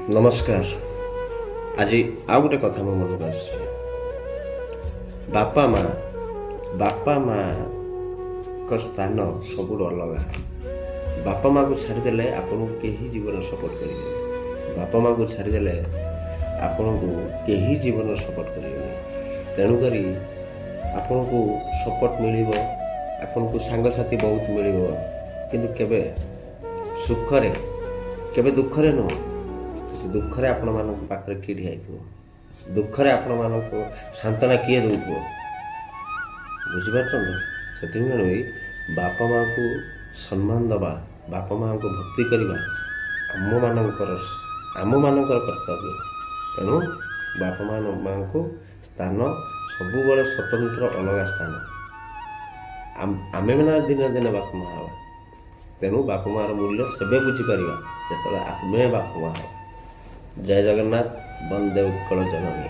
नमस्कार। आज आउ गोटे कथा मो मन को बापा माँ बापा माँ का स्थान सब अलग। बापा माँ को छाड़देले आपन को कहीं जीवन सपोर्ट करेंगे। बापा माँ को छाड़देले आपन को कहीं जीवन सपोर्ट करेंगे। तेणुक आपन को सपोर्ट मिल आपन को सांगसाथी बहुत मिल किंतु केबे सुखरे केबे दुखरे नुह। दुखरे आपण मान पाखे किए ठिया दुखरे आपण मान सांत्वना किए दौथ बुझीपार से बापा माँ को सम्मान दबा बापा माँ को भक्ति करवा आम मान कर्तव्य। तेणु बापा माँ को स्थान सब स्वतंत्र अलग स्थान। आमे मैंने दिन दिन बापा माँ हवा। तेणु बापा माँ मूल्य सेबे बुझीपर जो आमे बापा माँ हवा। जय जगन्नाथ। वंदे उत्कल जननी।